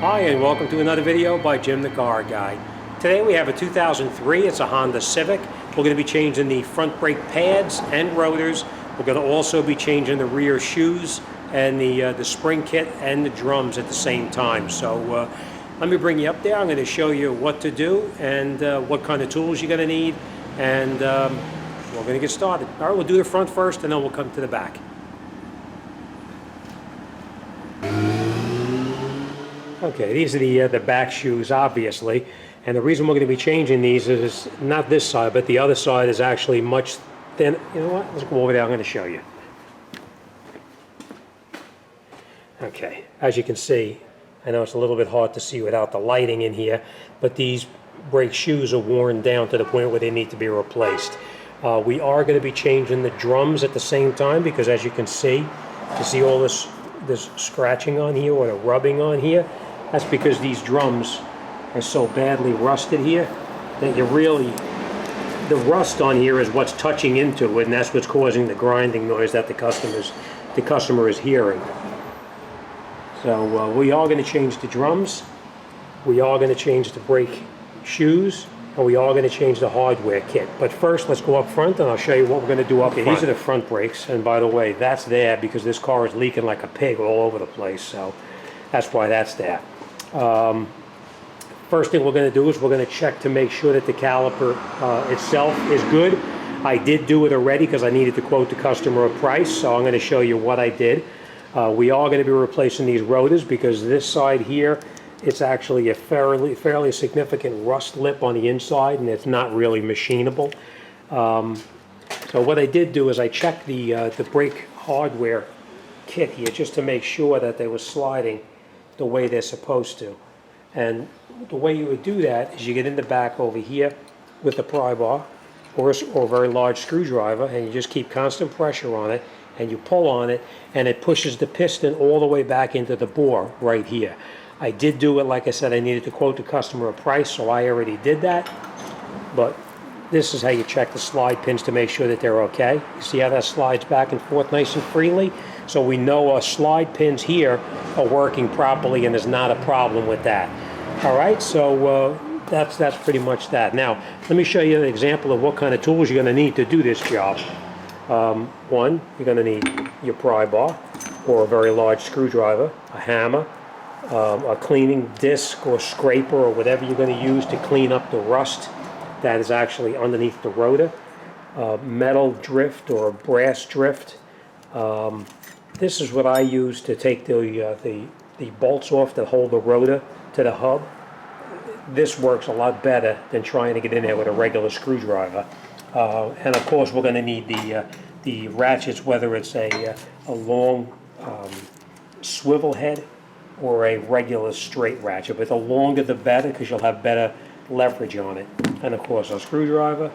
Hi and welcome to another video by Jim the Car Guy. Today we have a 2003, it's a Honda Civic. We're going to be changing the front brake pads and rotors. We're going to also be changing the rear shoes and the spring kit and the drums at the same time. So let me bring you up there. I'm going to show you what to do and what kind of tools you're going to need, and we're going to get started. All right, we'll do the front first and then we'll come to the back. Okay, these are the back shoes, obviously, and the reason we're going to be changing these is not this side, but the other side is actually much thin. You know what? Let's go over there. I'm going to show you. Okay, as you can see, I know it's a little bit hard to see without the lighting in here, but these brake shoes are worn down to the point where they need to be replaced. We are going to be changing the drums at the same time because, as you can see, you see all this scratching on here or the rubbing on here. That's because these drums are so badly rusted here that the rust on here is what's touching into it, and that's what's causing the grinding noise that the customer is hearing. So we are going to change the drums, we are going to change the brake shoes, and we are going to change the hardware kit. But first, let's go up front and I'll show you what we're going to do up front. These are the front brakes, and by the way, that's there because this car is leaking like a pig all over the place, so that's why that's there. First thing we're going to do is we're going to check to make sure that the caliper itself is good. I did do it already because I needed to quote the customer a price, so I'm going to show you what I did. We are going to be replacing these rotors because this side here, it's actually a fairly significant rust lip on the inside, and it's not really machinable. So what I did do is I checked the brake hardware kit here just to make sure that they were sliding the way they're supposed to. And the way you would do that is you get in the back over here with a pry bar or a very large screwdriver, and you just keep constant pressure on it, and you pull on it, and it pushes the piston all the way back into the bore right here. I did do it, like I said, I needed to quote the customer a price, so I already did that. But this is how you check the slide pins to make sure that they're okay. You see how that slides back and forth nice and freely? So we know our slide pins here are working properly and there's not a problem with that. All right, so that's pretty much that. Now, let me show you an example of what kind of tools you're going to need to do this job. One, you're going to need your pry bar or a very large screwdriver, a hammer, a cleaning disc or scraper or whatever you're going to use to clean up the rust that is actually underneath the rotor, metal drift or brass drift. This is what I use to take the bolts off that hold the rotor to the hub. This works a lot better than trying to get in there with a regular screwdriver. And of course we're going to need the ratchets, whether it's a long swivel head or a regular straight ratchet, but the longer the better because you'll have better leverage on it. And of course our screwdriver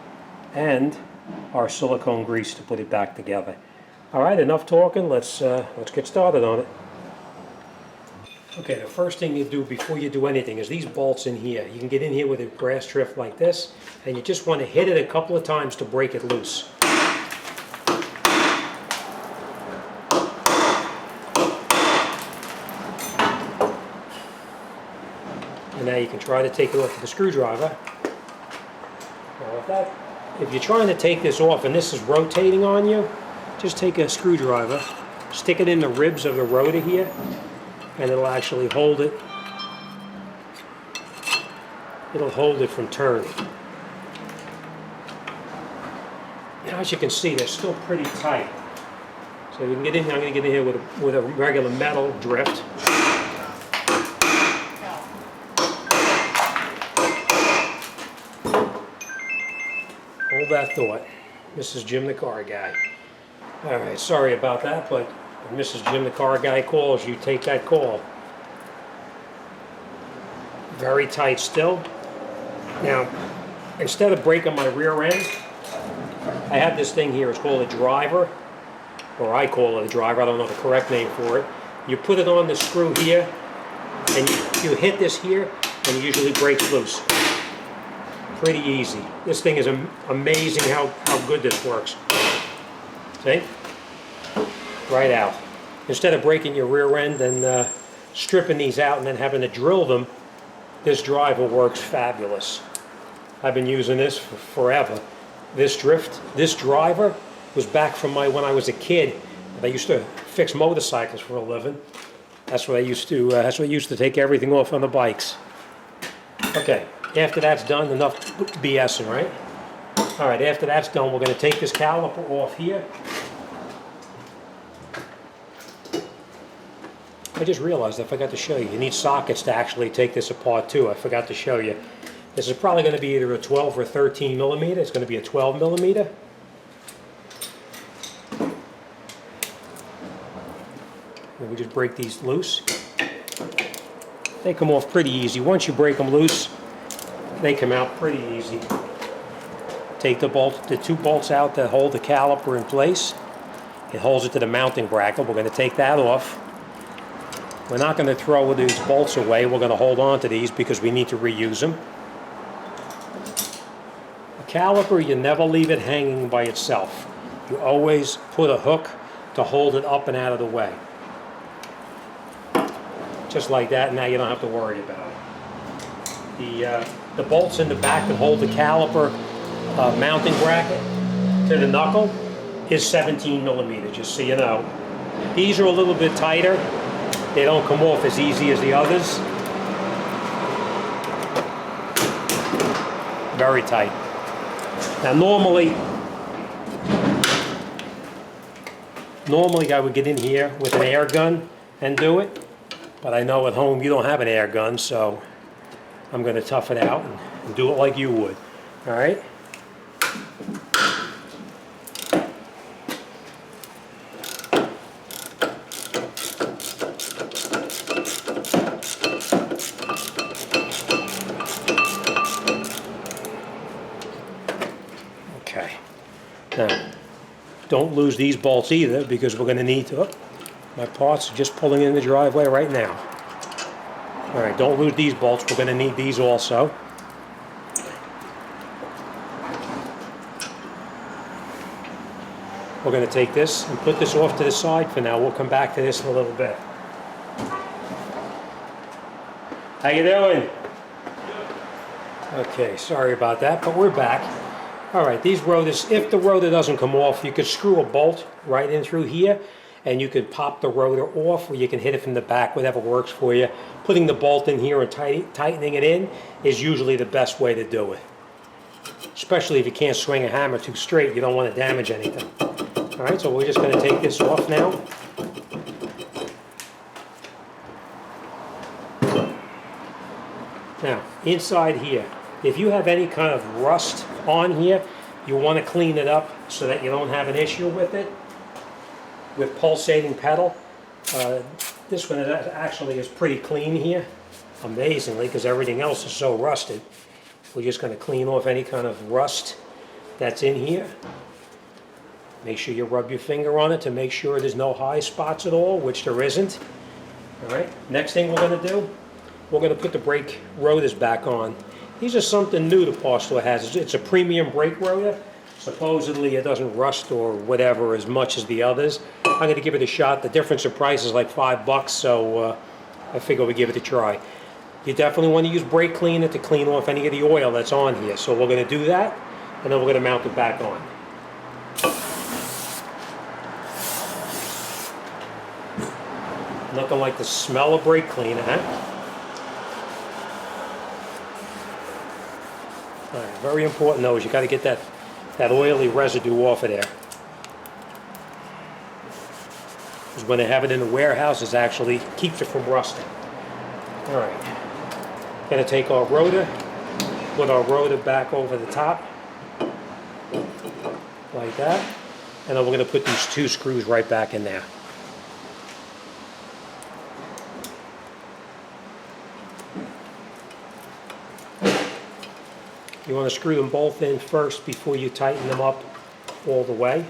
and our silicone grease to put it back together. All right, enough talking, let's get started on it. Okay, the first thing you do before you do anything is these bolts in here. You can get in here with a brass drift like this, and you just want to hit it a couple of times to break it loose. And now you can try to take it off with the screwdriver. Now if you're trying to take this off and this is rotating on you, just take a screwdriver, stick it in the ribs of the rotor here, and it'll actually hold it. It'll hold it from turning. Now, as you can see, they're still pretty tight. So you can get in here. I'm going to get in here with a regular metal drift. Hold that thought. This is Jim the Car Guy. All right, sorry about that, but when Mrs. Jim the Car Guy calls, you take that call. Very tight still. Now, instead of breaking my rear end, I have this thing here. It's called a driver, or I call it a driver. I don't know the correct name for it. You put it on the screw here, and you hit this here, and it usually breaks loose. Pretty easy. This thing is amazing how good this works. See? Right out. Instead of breaking your rear end and stripping these out and then having to drill them, this driver works fabulous. I've been using this for forever. This driver was back from when I was a kid. I used to fix motorcycles for a living. That's what I used to take everything off on the bikes. Okay, after that's done, enough BSing, right? All right, after that's done, we're going to take this caliper off here. I just realized I forgot to show you. You need sockets to actually take this apart too. I forgot to show you. This is probably going to be either a 12 or 13 millimeter. It's going to be a 12 millimeter. And we just break these loose. They come off pretty easy. Once you break them loose, they come out pretty easy. Take the two bolts out that hold the caliper in place. It holds it to the mounting bracket. We're going to take that off. We're not going to throw these bolts away. We're going to hold on to these because we need to reuse them. A caliper, you never leave it hanging by itself. You always put a hook to hold it up and out of the way. Just like that, now you don't have to worry about it. The bolts in the back that hold the caliper mounting bracket to the knuckle is 17 millimeter, just so you know. These are a little bit tighter. They don't come off as easy as the others. Very tight. Now normally I would get in here with an air gun and do it, but I know at home you don't have an air gun, so I'm going to tough it out and do it like you would. All right? Okay. Now, don't lose these bolts either because we're going to need to. My parts are just pulling in the driveway right now. All right, don't lose these bolts. We're going to need these also. We're going to take this and put this off to the side for now. We'll come back to this in a little bit. How you doing? Okay, sorry about that, but we're back. All right, these rotors, if the rotor doesn't come off, you could screw a bolt right in through here, and you could pop the rotor off, or you can hit it from the back, whatever works for you. Putting the bolt in here and tightening it in is usually the best way to do it. Especially if you can't swing a hammer too straight, you don't want to damage anything. All right, so we're just going to take this off now. Now, inside here, if you have any kind of rust on here, you want to clean it up so that you don't have an issue with it. With pulsating pedal, this one actually is pretty clean here, amazingly, because everything else is so rusted. We're just going to clean off any kind of rust that's in here. Make sure you rub your finger on it to make sure there's no high spots at all, which there isn't. All right, next thing we're going to do, we're going to put the brake rotors back on. These are something new the Power Store has. It's a premium brake rotor. Supposedly it doesn't rust or whatever as much as the others. I'm going to give it a shot. The difference in price is like $5, so I figure we give it a try. You definitely want to use brake cleaner to clean off any of the oil that's on here. So we're going to do that, and then we're going to mount it back on. Nothing like the smell of brake cleaner, huh? All right, very important though is you got to get that oily residue off of there. Because when they have it in the warehouse, it actually keeps it from rusting. All right, going to take our rotor, put our rotor back over the top, like that, and then we're going to put these two screws right back in there. You want to screw them both in first before you tighten them up all the way.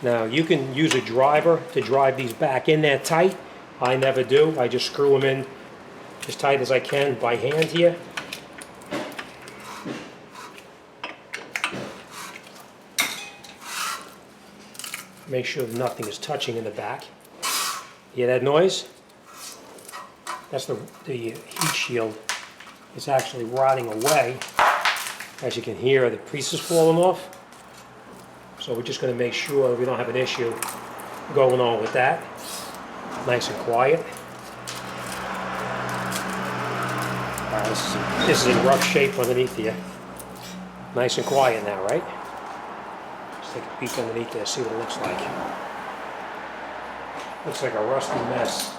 Now you can use a driver to drive these back in there tight. I never do. I just screw them in as tight as I can by hand here. Make sure nothing is touching in the back. Hear that noise? That's the heat shield. It's actually rotting away. As you can hear, the piece is falling off. So we're just going to make sure we don't have an issue going on with that. Nice and quiet. This is in rough shape underneath here. Nice and quiet now, right? Let's take a peek underneath there, see what it looks like. Looks like a rusty mess.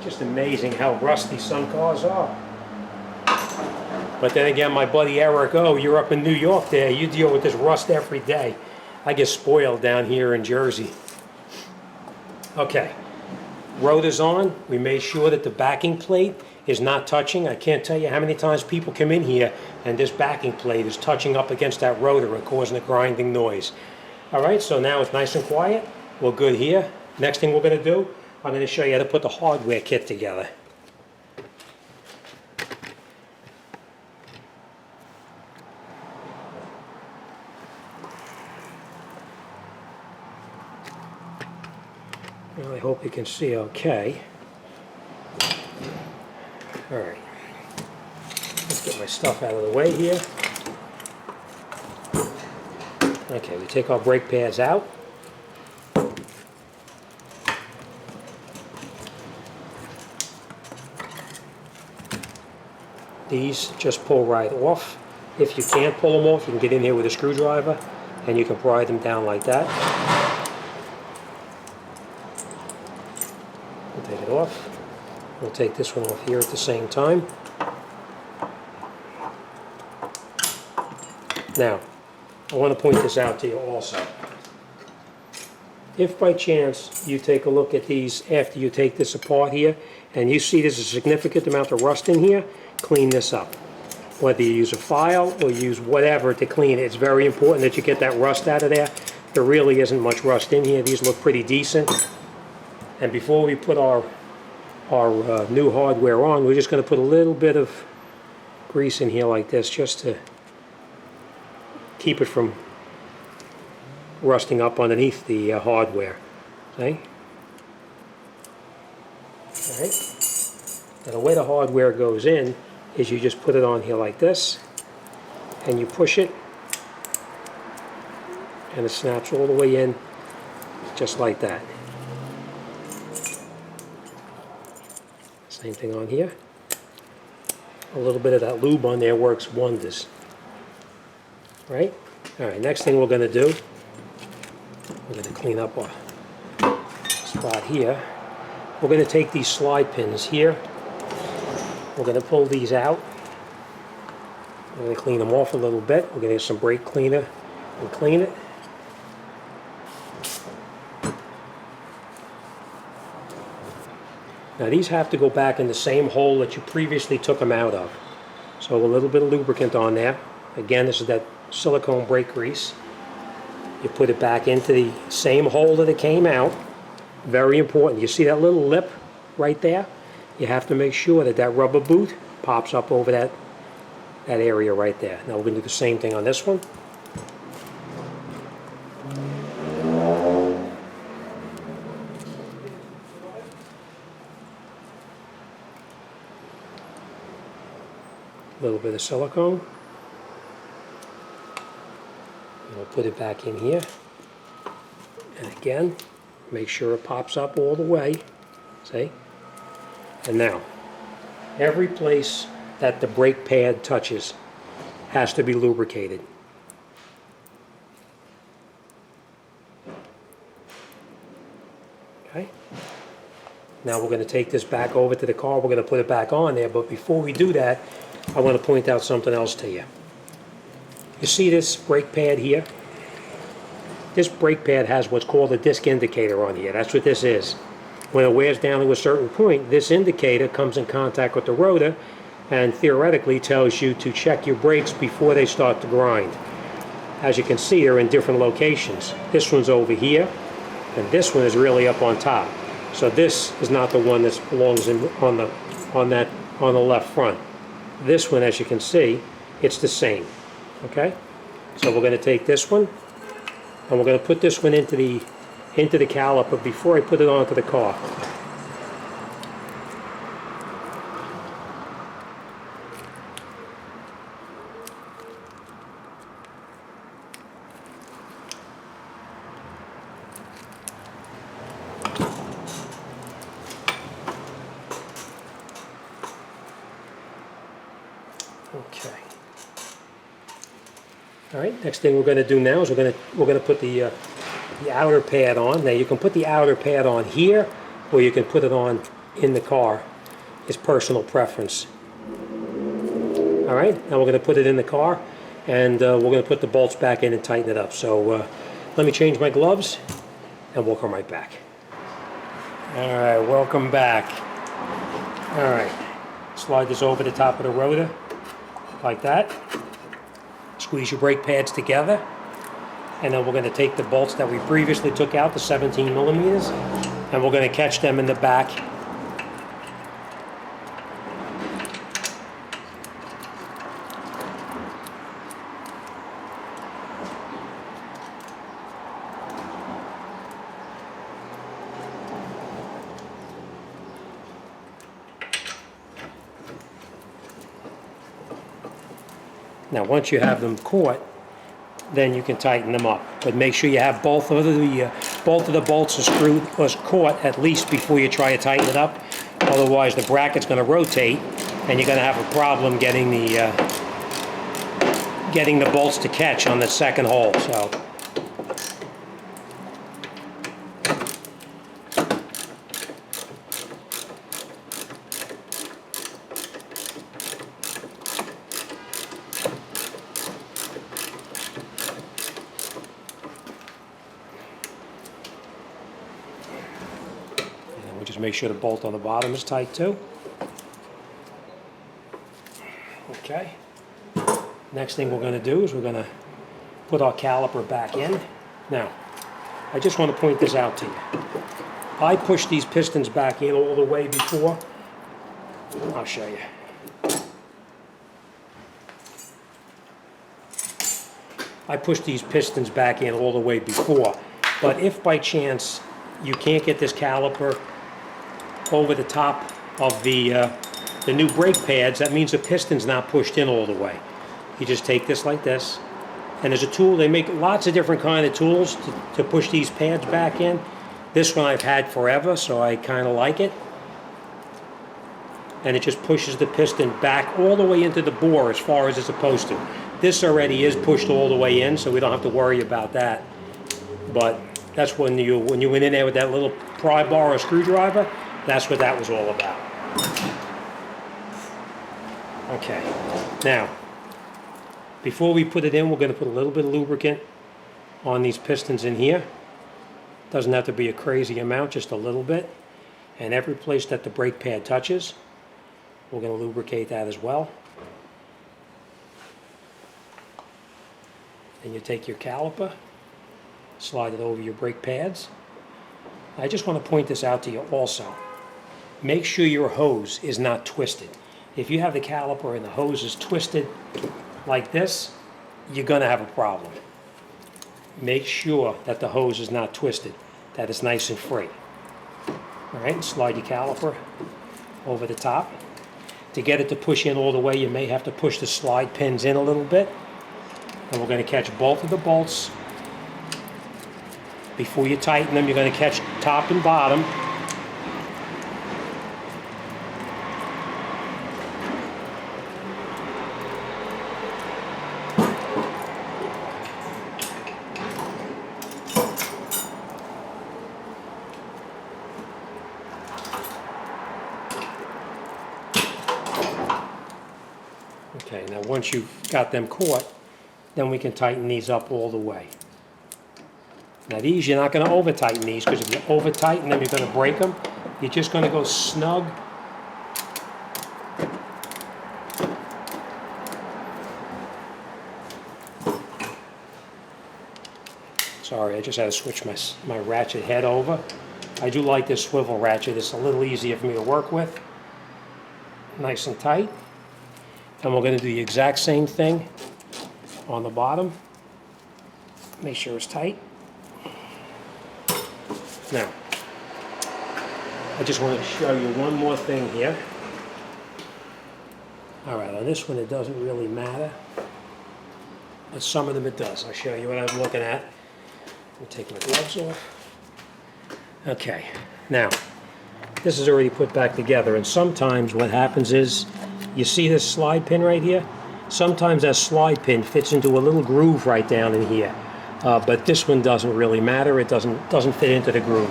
Just amazing how rusty some cars are. But then again, my buddy Eric, oh, you're up in New York there, you deal with this rust every day. I get spoiled down here in Jersey. Okay, rotors on. We made sure that the backing plate is not touching. I can't tell you how many times people come in here and this backing plate is touching up against that rotor and causing a grinding noise. All right, so now it's nice and quiet. We're good here. Next thing we're going to do, I'm going to show you how to put the hardware kit together. Well, I hope you can see okay. All right, let's get my stuff out of the way here. Okay, we take our brake pads out. These just pull right off. If you can't pull them off, you can get in here with a screwdriver and you can pry them down like that. We'll take it off. We'll take this one off here at the same time. Now, I want to point this out to you also. If by chance you take a look at these after you take this apart here and you see there's a significant amount of rust in here, clean this up. Whether you use a file or use whatever to clean it, it's very important that you get that rust out of there. There really isn't much rust in here. These look pretty decent. And before we put our new hardware on, we're just going to put a little bit of grease in here like this just to keep it from rusting up underneath the hardware. See? All right. Now the way the hardware goes in is you just put it on here like this and you push it and it snaps all the way in just like that. Same thing on here. A little bit of that lube on there works wonders. Right? All right, next thing we're going to do, we're going to clean up our spot here. We're going to take these slide pins here. We're going to pull these out. We're going to clean them off a little bit. We're going to get some brake cleaner and clean it. Now these have to go back in the same hole that you previously took them out of. So a little bit of lubricant on there. Again, this is that silicone brake grease. You put it back into the same hole that it came out. Very important. You see that little lip right there? You have to make sure that that rubber boot pops up over that area right there. Now we're going to do the same thing on this one. A little bit of silicone. And we'll put it back in here. And again, make sure it pops up all the way. See? And now, every place that the brake pad touches has to be lubricated. Okay? Now we're going to take this back over to the car. We're going to put it back on there. But before we do that, I want to point out something else to you. You see this brake pad here? This brake pad has what's called a disc indicator on here. That's what this is. When it wears down to a certain point, this indicator comes in contact with the rotor and theoretically tells you to check your brakes before they start to grind. As you can see, they're in different locations. This one's over here, and this one is really up on top. So this is not the one that belongs in on the left front. This one, as you can see, it's the same. Okay? So we're going to take this one, and we're going to put this one into the caliper before I put it onto the car. Okay. All right. Next thing we're going to do now is we're going to put the outer pad on. Now you can put the outer pad on here, or you can put it on in the car. It's personal preference. All right. Now we're going to put it in the car, and we're going to put the bolts back in and tighten it up. So let me change my gloves, and we'll come right back. All right. Welcome back. All right. Slide this over the top of the rotor, like that. Squeeze your brake pads together, and then we're going to take the bolts that we previously took out, the 17 millimeters, and we're going to catch them in the back. Now once you have them caught, then you can tighten them up. But make sure you have both of the bolts are screwed or caught at least before you try to tighten it up. Otherwise the bracket's going to rotate, and you're going to have a problem getting the bolts to catch on the second hole. So. Just make sure the bolt on the bottom is tight too. Okay. Next thing we're going to do is we're going to put our caliper back in. Now, I just want to point this out to you. I pushed these pistons back in all the way before. I'll show you. I pushed these pistons back in all the way before, but if by chance you can't get this caliper over the top of the new brake pads, that means the piston's not pushed in all the way. You just take this like this, and there's a tool. They make lots of different kind of tools to push these pads back in. This one I've had forever, so I kind of like it. And it just pushes the piston back all the way into the bore as far as it's supposed to. This already is pushed all the way in, so we don't have to worry about that. But that's when you went in there with that little pry bar or screwdriver. That's what that was all about. Okay, now, before we put it in, we're going to put a little bit of lubricant on these pistons in here. Doesn't have to be a crazy amount, just a little bit. And every place that the brake pad touches, we're going to lubricate that as well. And you take your caliper, slide it over your brake pads. I just want to point this out to you also. Make sure your hose is not twisted. If you have the caliper and the hose is twisted like this, you're going to have a problem. Make sure that the hose is not twisted, that it's nice and free. All right, slide your caliper over the top. To get it to push in all the way, you may have to push the slide pins in a little bit. And we're going to catch both of the bolts. Before you tighten them, you're going to catch top and bottom. Okay, now once you've got them caught, then we can tighten these up all the way. Now these, you're not going to over tighten these, because if you over tighten them, you're going to break them. You're just going to go snug. Sorry, I just had to switch my ratchet head over. I do like this swivel ratchet. It's a little easier for me to work with. Nice and tight. And we're going to do the exact same thing on the bottom. Make sure it's tight. Now, I just wanted to show you one more thing here. All right, on this one it doesn't really matter, but some of them it does. I'll show you what I'm looking at. Let me take my gloves off. Okay, now, this is already put back together, and sometimes what happens is, you see this slide pin right here? Sometimes that slide pin fits into a little groove right down in here. But this one doesn't really matter. It doesn't fit into the groove.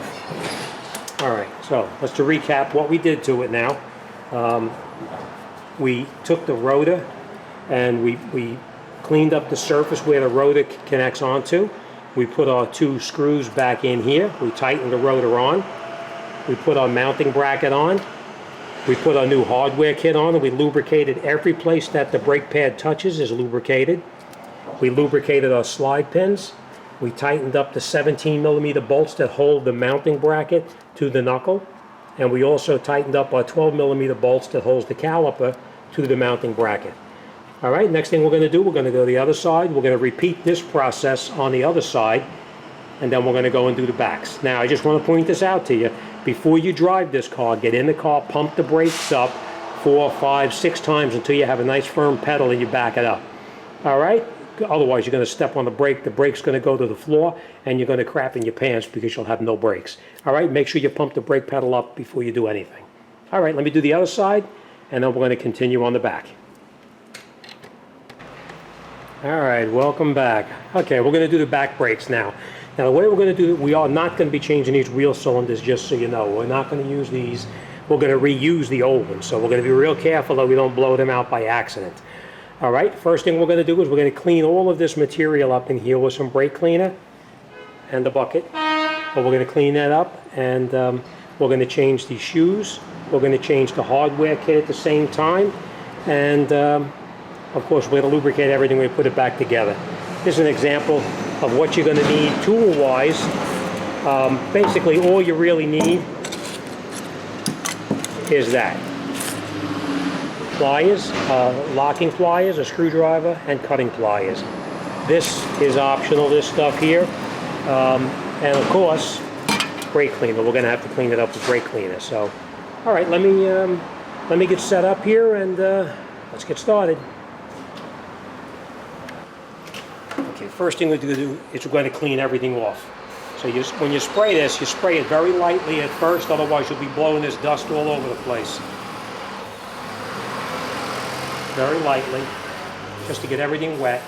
All right, so let's to recap what we did to it now. We took the rotor and we cleaned up the surface where the rotor connects onto. We put our 2 screws back in here. We tightened the rotor on. We put our mounting bracket on. We put our new hardware kit on, and we lubricated every place that the brake pad touches is lubricated. We lubricated our slide pins. We tightened up the 17mm bolts that hold the mounting bracket to the knuckle. And we also tightened up our 12mm bolts that holds the caliper to the mounting bracket. All right, next thing we're going to do, we're going to go to the other side. We're going to repeat this process on the other side, and then we're going to go and do the backs. Now, I just want to point this out to you. Before you drive this car, get in the car, pump the brakes up 4, 5, 6 times until you have a nice firm pedal and you back it up. All right? Otherwise, you're going to step on the brake. The brake's going to go to the floor, and you're going to crap in your pants because you'll have no brakes. All right? Make sure you pump the brake pedal up before you do anything. All right, let me do the other side, and then we're going to continue on the back. All right, welcome back. Okay, we're going to do the back brakes now. Now, the way we're going to do it, we are not going to be changing these wheel cylinders, just so you know. We're not going to use these. We're going to reuse the old ones, so we're going to be real careful that we don't blow them out by accident. All right, first thing we're going to do is we're going to clean all of this material up in here with some brake cleaner and a bucket. But we're going to clean that up, and we're going to change the shoes. We're going to change the hardware kit at the same time, and of course, we're going to lubricate everything when we put it back together. This is an example of what you're going to need tool-wise. Basically, all you really need is that. Pliers, locking pliers, a screwdriver, and cutting pliers. This is optional, this stuff here. And of course, brake cleaner. We're going to have to clean it up with brake cleaner. So, all right, let me get set up here, and let's get started. Okay, first thing we're going to do is we're going to clean everything off. So when you spray this, you spray it very lightly at first, otherwise you'll be blowing this dust all over the place. Very lightly, just to get everything wet.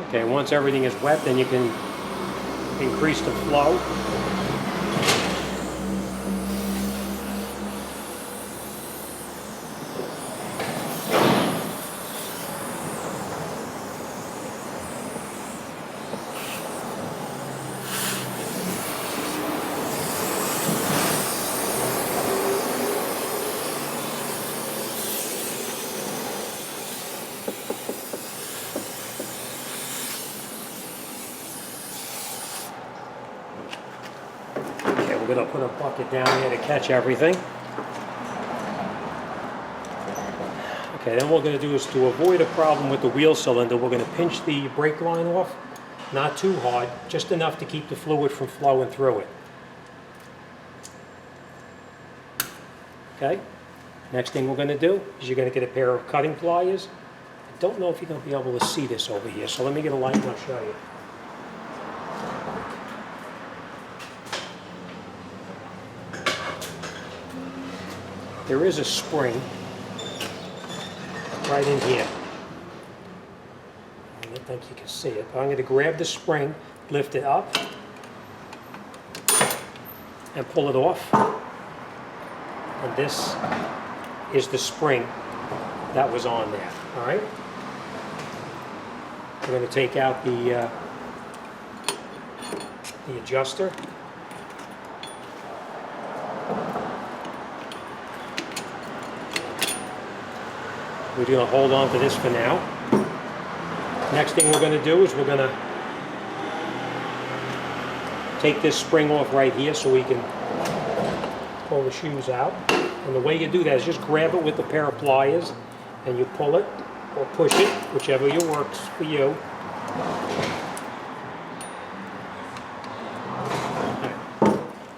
Okay, once everything is wet, then you can increase the flow. We're going to put a bucket down here to catch everything. Okay, then what we're going to do is, to avoid a problem with the wheel cylinder, we're going to pinch the brake line off, not too hard, just enough to keep the fluid from flowing through it. Okay, next thing we're going to do is you're going to get a pair of cutting pliers. I don't know if you're going to be able to see this over here, so let me get a light and I'll show you. There is a spring right in here. I don't think you can see it, but I'm going to grab the spring, lift it up, and pull it off. And this is the spring that was on there. All right? We're going to take out the adjuster. We're going to hold on to this for now. Next thing we're going to do is we're going to take this spring off right here so we can pull the shoes out. And the way you do that is just grab it with a pair of pliers and you pull it or push it, whichever works for you.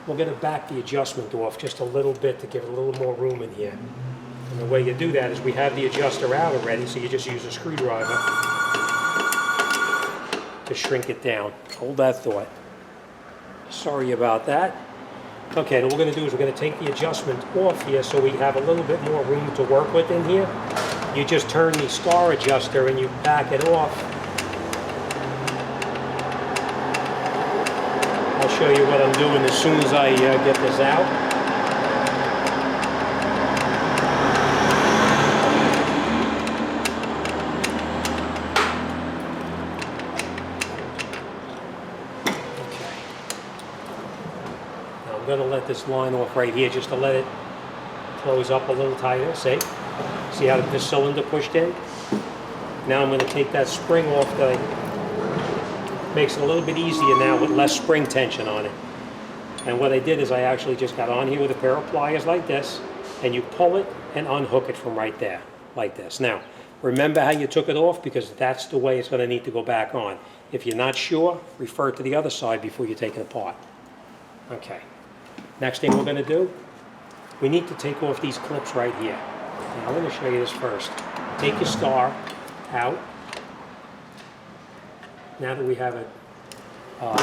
We're going to back the adjustment off just a little bit to give it a little more room in here. And the way you do that is we have the adjuster out already, so you just use a screwdriver to shrink it down. Hold that thought. Sorry about that. Okay, what we're going to do is we're going to take the adjustment off here so we have a little bit more room to work with in here. You just turn the star adjuster and you back it off. I'll show you what I'm doing as soon as I get this out. I'm going to let this line off right here just to let it close up a little tighter. See how this cylinder pushed in? Now I'm going to take that spring off. Makes it a little bit easier now with less spring tension on it. And what I did is I actually just got on here with a pair of pliers like this, and you pull it and unhook it from right there, like this. Now, remember how you took it off, because that's the way it's going to need to go back on. If you're not sure, refer to the other side before you take it apart. Okay. Next thing we're going to do, we need to take off these clips right here. Now I'm going to show you this first. Take your star out. Now that we have it out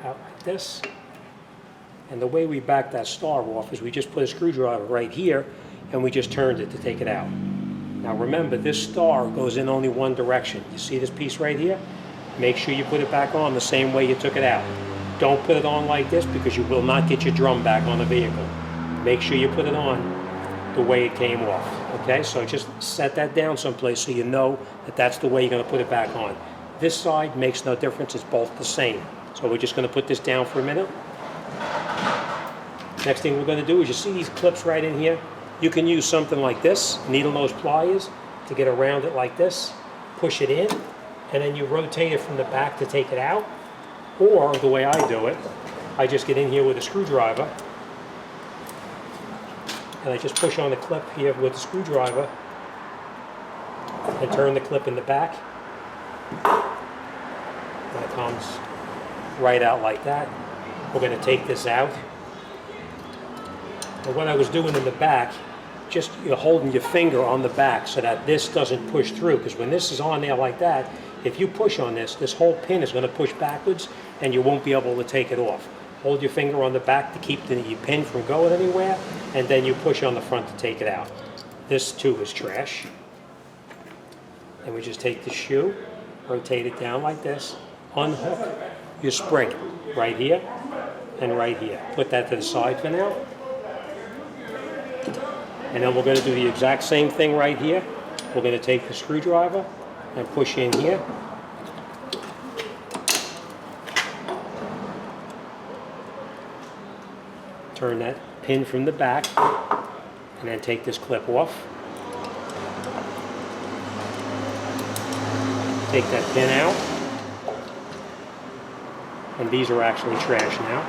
like this, and the way we back that star off is we just put a screwdriver right here and we just turned it to take it out. Now remember, this star goes in only one direction. You see this piece right here? Make sure you put it back on the same way you took it out. Don't put it on like this because you will not get your drum back on the vehicle. Make sure you put it on the way it came off. Okay, so just set that down someplace so you know that that's the way you're going to put it back on. This side makes no difference, it's both the same. So we're just going to put this down for a minute. Next thing we're going to do is, you see these clips right in here? You can use something like this, needle nose pliers, to get around it like this, push it in, and then you rotate it from the back to take it out. Or the way I do it, I just get in here with a screwdriver and I just push on the clip here with the screwdriver and turn the clip in the back, and it comes right out like that. We're going to take this out. And what I was doing in the back, just holding your finger on the back so that this doesn't push through, because when this is on there like that, if you push on this, this whole pin is going to push backwards and you won't be able to take it off. Hold your finger on the back to keep the pin from going anywhere, and then you push on the front to take it out. This too is trash. And we just take the shoe, rotate it down like this, unhook your spring right here and right here. Put that to the side for now. And then we're going to do the exact same thing right here. We're going to take the screwdriver and push in here. Turn that pin from the back and then take this clip off. Take that pin out. And these are actually trash now.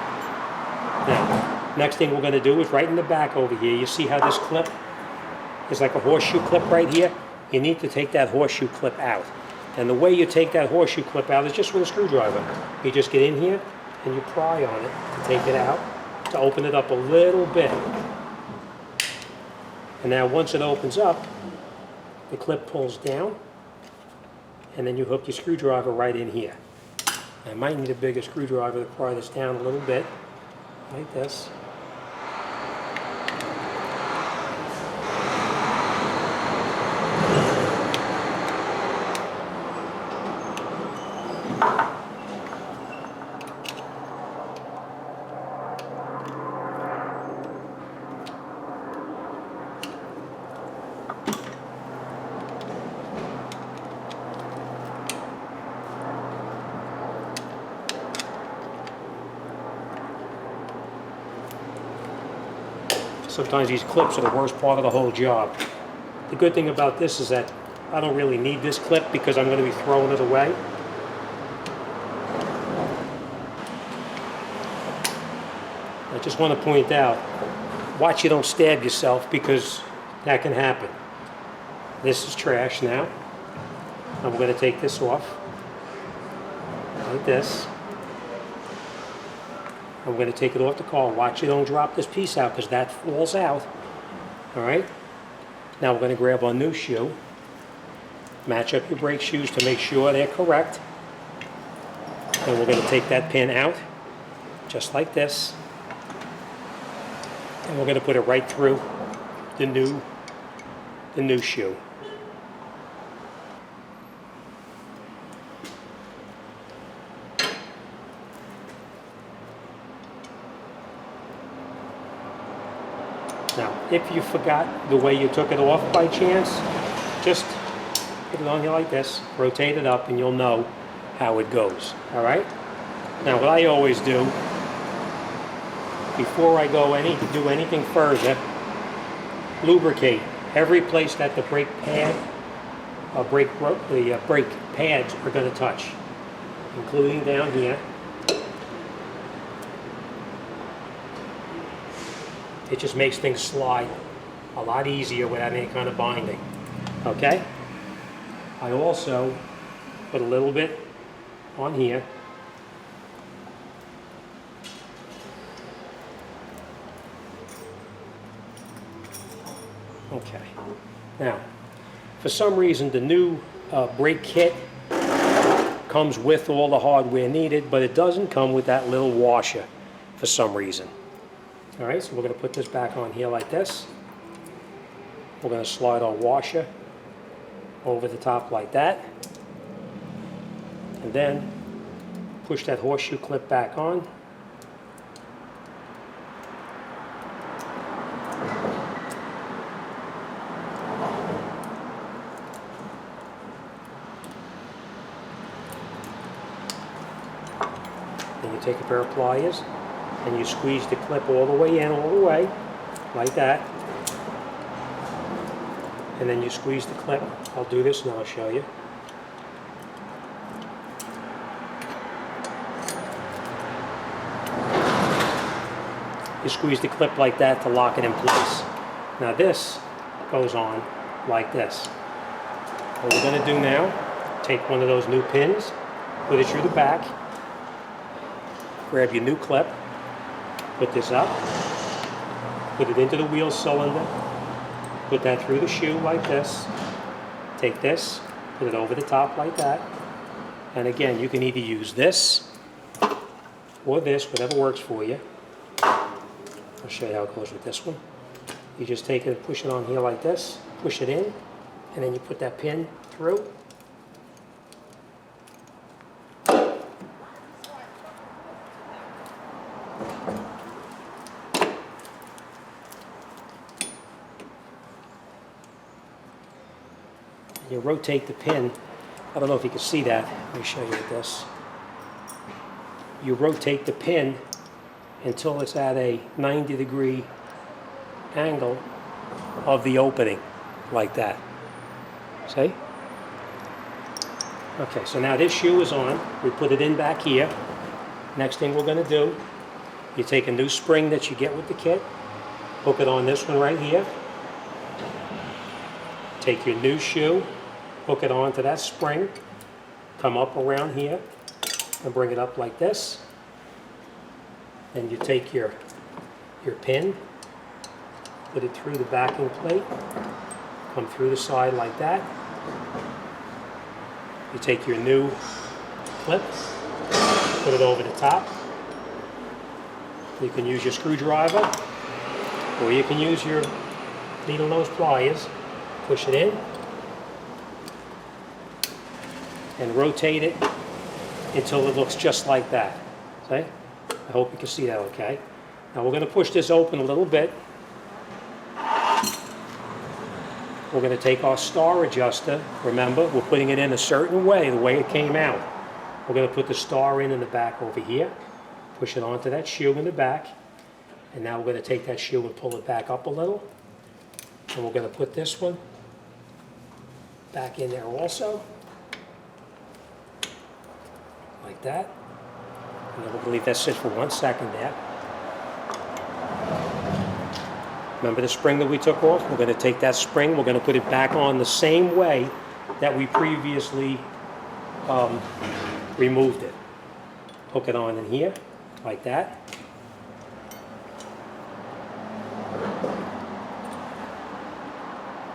Now, next thing we're going to do is right in the back over here, you see how this clip is like a horseshoe clip right here? You need to take that horseshoe clip out. And the way you take that horseshoe clip out is just with a screwdriver. You just get in here and you pry on it to take it out, to open it up a little bit. And now once it opens up, the clip pulls down, and then you hook your screwdriver right in here. I might need a bigger screwdriver to pry this down a little bit, like this. Sometimes these clips are the worst part of the whole job. The good thing about this is that I don't really need this clip because I'm going to be throwing it away. I just want to point out, watch you don't stab yourself because that can happen. This is trash now. And we're going to take this off, like this. And we're going to take it off the car. Watch you don't drop this piece out because that falls out. All right? Now we're going to grab our new shoe. Match up your brake shoes to make sure they're correct. And we're going to take that pin out, just like this. And we're going to put it right through the new shoe. Now, if you forgot the way you took it off by chance, just put it on here like this, rotate it up, and you'll know how it goes. All right? Now, what I always do, before I go do anything further, lubricate every place that the brake pad, brake pads are going to touch, including down here. It just makes things slide a lot easier without any kind of binding. Okay? I also put a little bit on here. Okay. Now, for some reason, the new brake kit comes with all the hardware needed, but it doesn't come with that little washer for some reason. All right, so we're going to put this back on here like this. We're going to slide our washer over the top like that. And then push that horseshoe clip back on. Then you take a pair of pliers and you squeeze the clip all the way in, all the way, like that. And then you squeeze the clip. I'll do this and I'll show you. You squeeze the clip like that to lock it in place. Now this goes on like this. What we're going to do now, take one of those new pins, put it through the back, grab your new clip, put this up, put it into the wheel cylinder, put that through the shoe like this, take this, put it over the top like that, and again, you can either use this or this, whatever works for you. I'll show you how it goes with this one. You just take it and push it on here like this, push it in, and then you put that pin through. You rotate the pin. I don't know if you can see that. Let me show you with this. You rotate the pin until it's at a 90-degree angle of the opening, like that. See? Okay, so now this shoe is on. We put it in back here. Next thing we're going to do, you take a new spring that you get with the kit, hook it on this one right here. Take your new shoe, hook it onto that spring, come up around here, and bring it up like this. Then you take your pin, put it through the backing plate, come through the side like that. You take your new clip, put it over the top. You can use your screwdriver, or you can use your needle nose pliers. Push it in and rotate it until it looks just like that. See? I hope you can see that okay. Now we're going to push this open a little bit. We're going to take our star adjuster. Remember, we're putting it in a certain way, the way it came out. We're going to put the star in the back over here. Push it onto that shoe in the back. And now we're going to take that shoe and pull it back up a little. And we're going to put this one back in there also. Like that. And then we're going to leave that sit for 1 second there. Remember the spring that we took off? We're going to take that spring, we're going to put it back on the same way that we previously removed it. Hook it on in here, like that.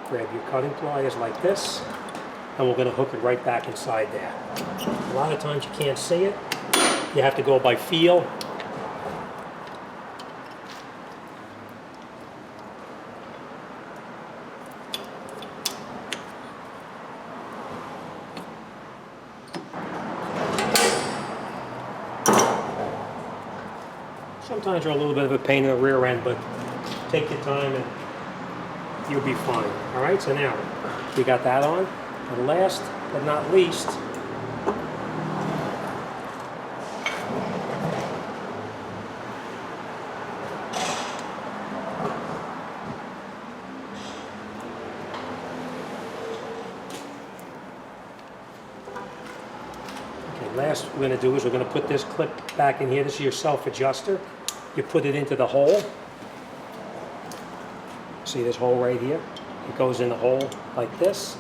Grab your cutting pliers like this, and we're going to hook it right back inside there. A lot of times you can't see it. You have to go by feel. Sometimes you're a little bit of a pain in the rear end, but take your time and you'll be fine. All right, so now we got that on. And last but not least, last we're going to do is we're going to put this clip back in here. This is your self-adjuster. You put it into the hole. See this hole right here? It goes in the hole like this,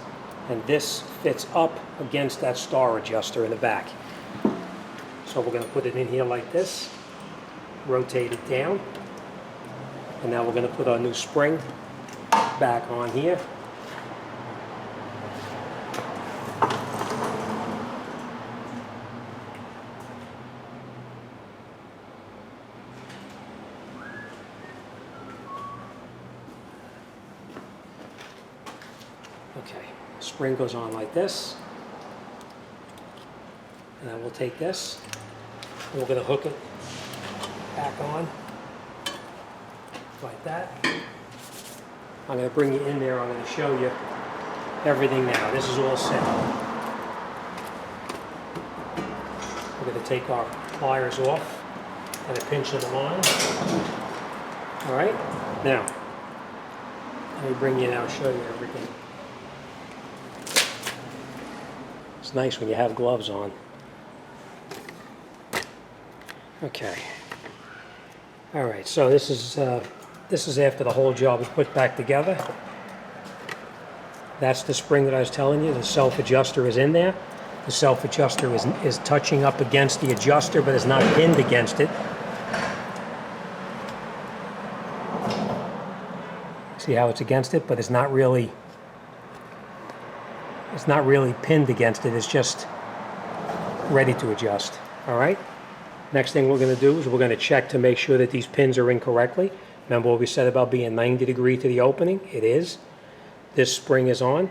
and this fits up against that star adjuster in the back. So we're going to put it in here like this, rotate it down, and now we're going to put our new spring back on here. Okay, spring goes on like this, and then we'll take this, and we're going to hook it back on, like that. I'm going to bring you in there, I'm going to show you everything now. This is all set. We're going to take our pliers off and a pinch of the line. All right, now, let me bring you in and I'll show you everything. It's nice when you have gloves on. Okay. All right, so this is after the whole job is put back together. That's the spring that I was telling you. The self-adjuster is in there. The self-adjuster is touching up against the adjuster, but is not pinned against it. See how it's against it, but it's not really pinned against it. It's just ready to adjust. All right. Next thing we're going to do is we're going to check to make sure that these pins are in correctly. Remember what we said about being 90 degrees to the opening? It is. This spring is on.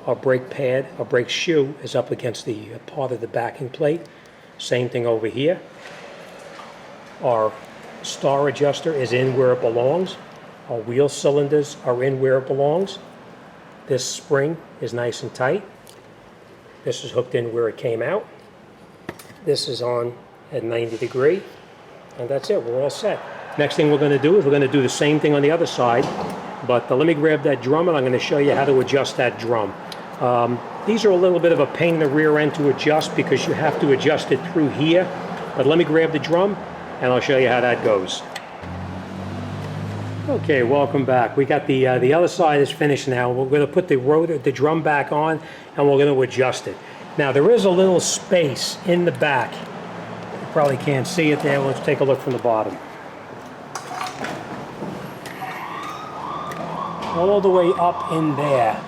Our brake pad, our brake shoe is up against the part of the backing plate. Same thing over here. Our star adjuster is in where it belongs. Our wheel cylinders are in where it belongs. This spring is nice and tight. This is hooked in where it came out. This is on at 90 degrees. And that's it, we're all set. Next thing we're going to do is we're going to do the same thing on the other side. But let me grab that drum and I'm going to show you how to adjust that drum. These are a little bit of a pain in the rear end to adjust because you have to adjust it through here. But let me grab the drum and I'll show you how that goes. Okay, welcome back. We got the other side is finished now. We're going to put the drum back on and we're going to adjust it. Now there is a little space in the back. You probably can't see it there. Let's take a look from the bottom. All the way up in there,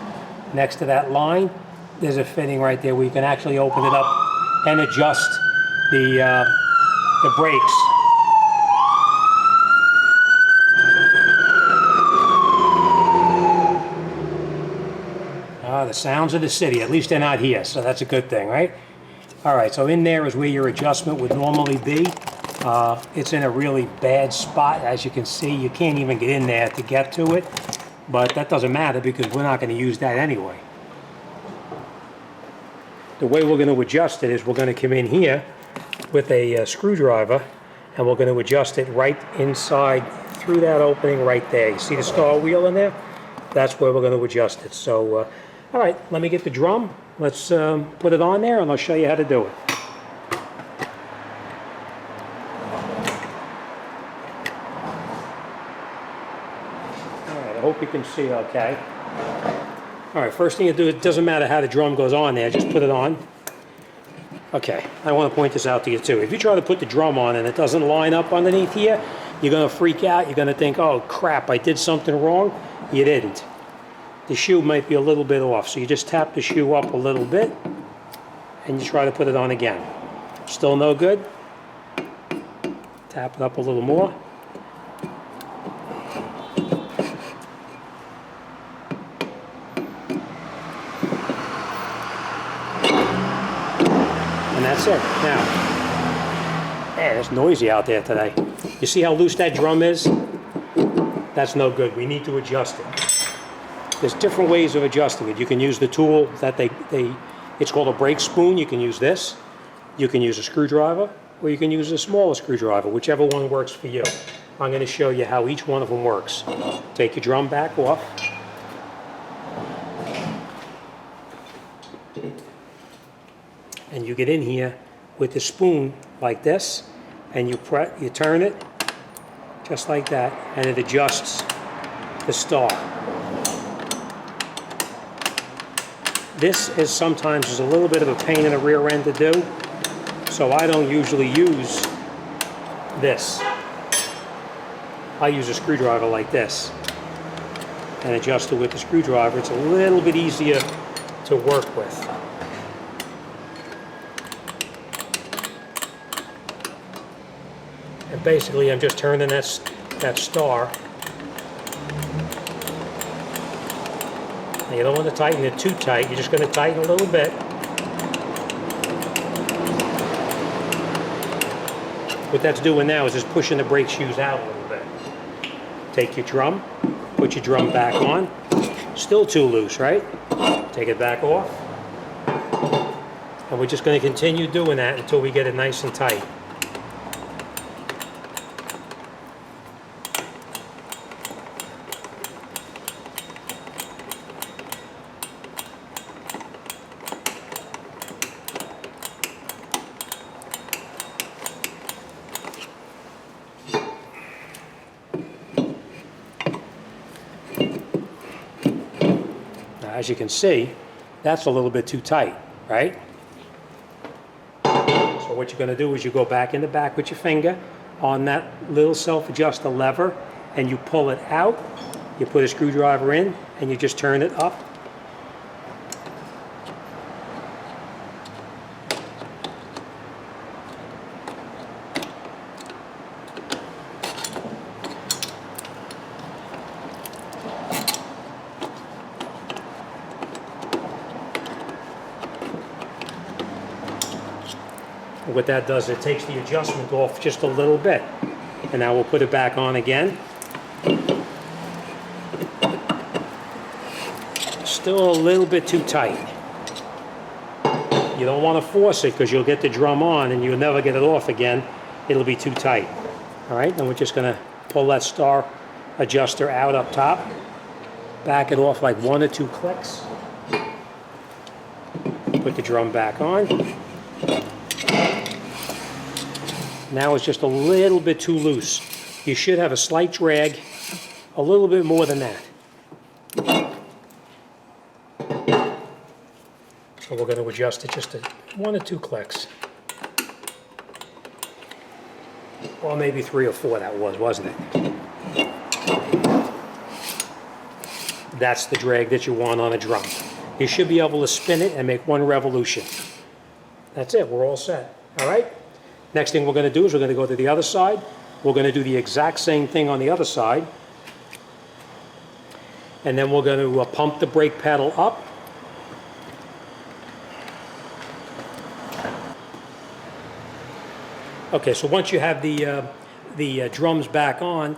next to that line, there's a fitting right there where you can actually open it up and adjust the brakes. The sounds of the city, at least they're not here, so that's a good thing, right? All right, so in there is where your adjustment would normally be. It's in a really bad spot, as you can see. You can't even get in there to get to it, but that doesn't matter because we're not going to use that anyway. The way we're going to adjust it is we're going to come in here with a screwdriver and we're going to adjust it right inside through that opening right there. You see the star wheel in there? That's where we're going to adjust it. So, all right, let me get the drum. Let's put it on there, and I'll show you how to do it. All right, I hope you can see okay. All right, first thing you do, it doesn't matter how the drum goes on there, just put it on. Okay, I want to point this out to you too. If you try to put the drum on and it doesn't line up underneath here, you're going to freak out. You're going to think, oh crap, I did something wrong. You didn't. The shoe might be a little bit off, so you just tap the shoe up a little bit and you try to put it on again. Still no good? Tap it up a little more. And that's it. Now, man, it's noisy out there today. You see how loose that drum is? That's no good. We need to adjust it. There's different ways of adjusting it. You can use the tool that it's called a brake spoon. You can use this. You can use a screwdriver, or you can use a smaller screwdriver, whichever one works for you. I'm going to show you how each one of them works. Take your drum back off. And you get in here with the spoon like this, and you turn it just like that, and it adjusts the star. This is sometimes a little bit of a pain in the rear end to do, so I don't usually use this. I use a screwdriver like this and adjust it with the screwdriver. It's a little bit easier to work with. And basically I'm just turning that star. And you don't want to tighten it too tight, you're just going to tighten a little bit. What that's doing now is just pushing the brake shoes out a little bit. Take your drum, put your drum back on. Still too loose, right? Take it back off. And we're just going to continue doing that until we get it nice and tight. As you can see, that's a little bit too tight, right? So what you're going to do is you go back in the back with your finger on that little self-adjuster lever, and you pull it out, you put a screwdriver in, and you just turn it up. What that does, it takes the adjustment off just a little bit. And now we'll put it back on again. Still a little bit too tight. You don't want to force it because you'll get the drum on and you'll never get it off again. It'll be too tight. All right, then we're just going to pull that star adjuster out up top. Back it off like 1 or 2 clicks. Put the drum back on. Now it's just a little bit too loose. You should have a slight drag, a little bit more than that. So we're going to adjust it just 1 or 2 clicks. Or maybe 3 or 4 that was, wasn't it? That's the drag that you want on a drum. You should be able to spin it and make 1 revolution. That's it, we're all set. All right? Next thing we're going to do is we're going to go to the other side. We're going to do the exact same thing on the other side. And then we're going to pump the brake pedal up. Okay, so once you have the drums back on,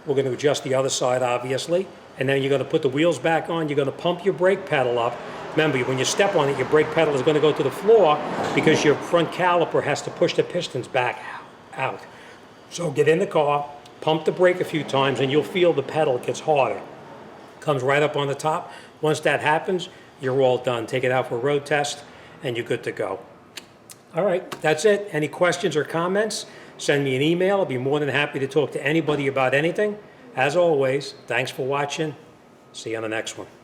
we're going to adjust the other side, obviously. And then you're going to put the wheels back on. You're going to pump your brake pedal up. Remember, when you step on it, your brake pedal is going to go to the floor because your front caliper has to push the pistons back out. So get in the car, Pump the brake a few times and you'll feel the pedal gets harder. Comes right up on the top. Once that happens, you're all done. Take it out for a road test and you're good to go. All right, that's it. Any questions or comments? Send me an email. I'll be more than happy to talk to anybody about anything. As always, thanks for watching. See you on the next one.